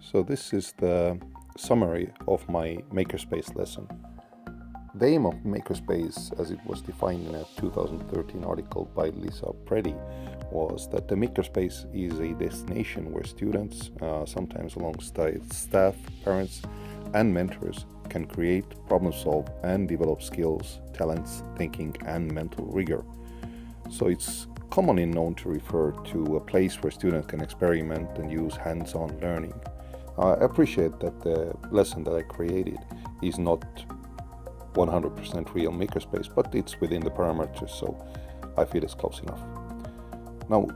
So this is the summary of my Makerspace lesson. The aim of Makerspace, as it was defined in a 2013 article by Lisa Preddy, was that the Makerspace is a destination where students, sometimes alongside staff, parents, and mentors, can create, problem solve, and develop skills, talents, thinking, and mental rigor. So it's commonly known to refer to a place where students can experiment and use hands-on learning. I appreciate that the lesson that I created is not 100% real Makerspace, but it's within the parameters, so I feel it's close enough. Now,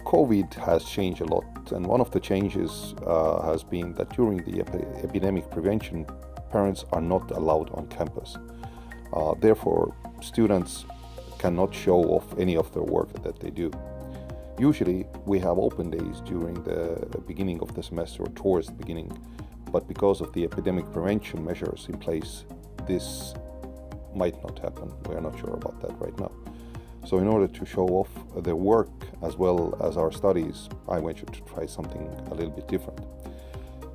COVID has changed a lot, and one of the changes has been that during the epidemic prevention, parents are not allowed on campus. Therefore, students cannot show off any of their work that they do. Usually, we have open days during the beginning of the semester or towards the beginning, but because of the epidemic prevention measures in place, this might not happen. We are not sure about that right now. So in order to show off their work as well as our studies, I ventured to try something a little bit different.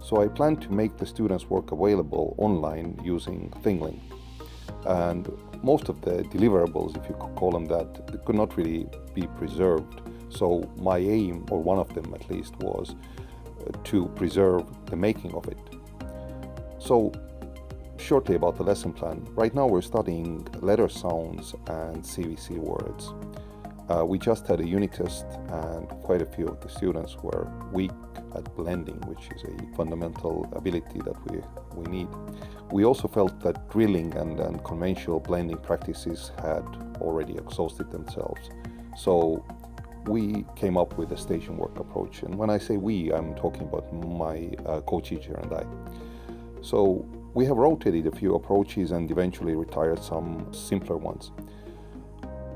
So I plan to make the students' work available online using Thinglink. And most of the deliverables, if you could call them that, they could not really be preserved. So my aim, or one of them at least, was to preserve the making of it. So shortly about the lesson plan. Right now we're studying letter sounds and CVC words. We just had a unit test and quite a few of the students were weak at blending, which is a fundamental ability that we need. We also felt that drilling and conventional blending practices had already exhausted themselves. So we came up with a station work approach. And when I say we, I'm talking about my co-teacher and I. So we have rotated a few approaches and eventually retired some simpler ones.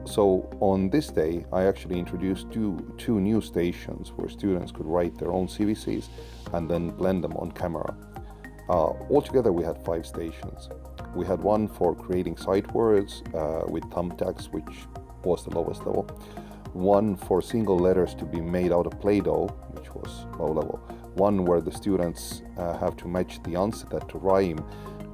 So on this day, I actually introduced two new stations where students could write their own CVCs and then blend them on camera. Altogether, we had 5 stations. We had one for creating sight words with thumbtacks, which was the lowest level. One for single letters to be made out of Play-Doh, which was low level. One where the students have to match the onset to rhyme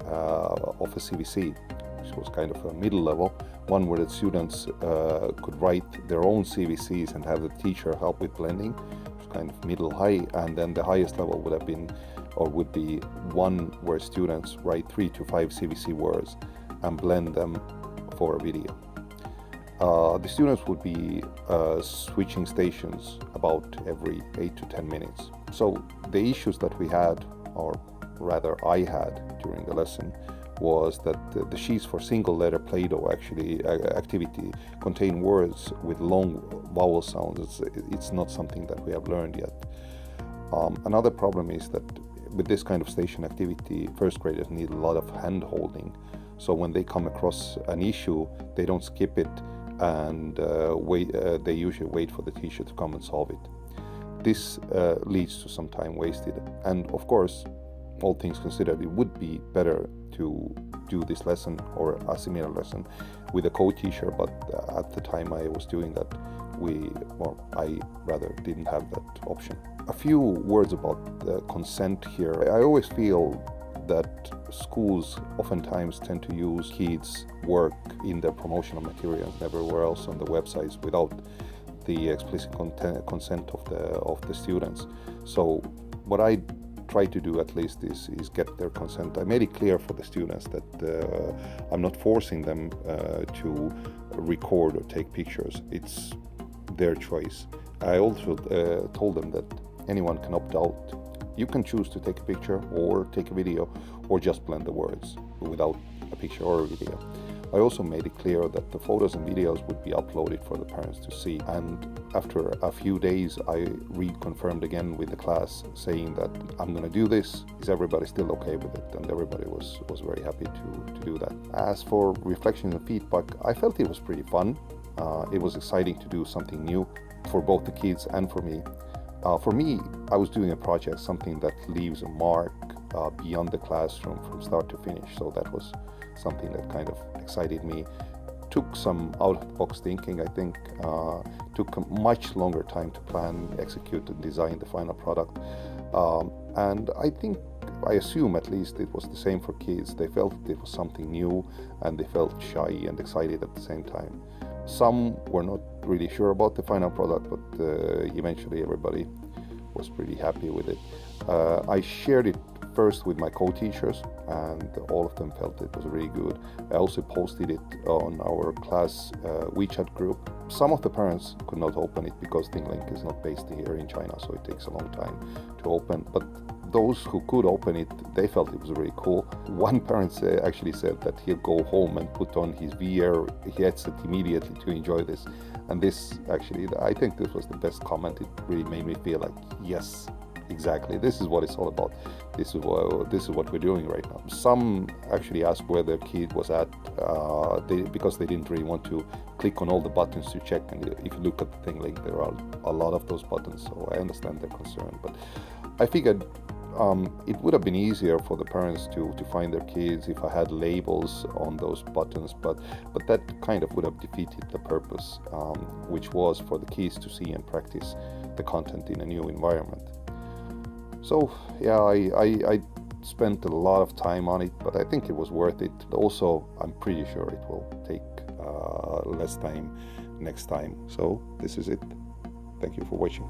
of a CVC, which was kind of a middle level. One where the students could write their own CVCs and have the teacher help with blending, which was kind of middle high. And then the highest level would have been, or would be, one where students write 3 to 5 CVC words and blend them for a video. The students would be switching stations about every 8 to 10 minutes. So the issues that we had, or rather I had during the lesson, was that the sheets for single letter Play-Doh activity contain words with long vowel sounds. It's not something that we have learned yet. Another problem is that with this kind of station activity, first graders need a lot of hand holding. So when they come across an issue, they don't skip it and they usually wait for the teacher to come and solve it. This leads to some time wasted. And of course, all things considered, it would be better to do this lesson or a similar lesson with a co-teacher, but at the time I was doing that, I rather didn't have that option. A few words about the consent here. I always feel that schools oftentimes tend to use kids' work in their promotional materials and everywhere else on the websites without the explicit consent of the students. So what I try to do at least is get their consent. I made it clear for the students that I'm not forcing them to record or take pictures. It's their choice. I also told them that anyone can opt out. You can choose to take a picture or take a video or just blend the words without a picture or a video. I also made it clear that the photos and videos would be uploaded for the parents to see. And after a few days, I reconfirmed again with the class saying that I'm going to do this. Is everybody still okay with it? And everybody was very happy to do that. As for reflections and feedback, I felt it was pretty fun. It was exciting to do something new for both the kids and for me. For me, I was doing a project, something that leaves a mark beyond the classroom from start to finish. So that was something that kind of excited me took some out-of-the-box thinking, I think. Took a much longer time to plan, execute, and design the final product. And I assume at least it was the same for kids. They felt it was something new, and they felt shy and excited at the same time. Some were not really sure about the final product, but eventually everybody was pretty happy with it. I shared it first with my co-teachers, and all of them felt it was really good. I also posted it on our class WeChat group. Some of the parents could not open it because Thinglink is not based here in China, so it takes a long time to open. But those who could open it, they felt it was really cool. One parent actually said that he'll go home and put on his VR headset immediately to enjoy this. And this actually, I think this was the best comment. It really made me feel like, yes, exactly, this is what it's all about. This is what we're doing right now. Some actually asked where their kid was at because they didn't really want to click on all the buttons to check. And if you look at the Thinglink, there are a lot of those buttons, so I understand their concern. But I figured it would have been easier for the parents to find their kids if I had labels on those buttons, but that kind of would have defeated the purpose, which was for the kids to see and practice the content in a new environment. So yeah, I spent a lot of time on it, but I think it was worth it. Also, I'm pretty sure it will take less time next time. So this is it. Thank you for watching.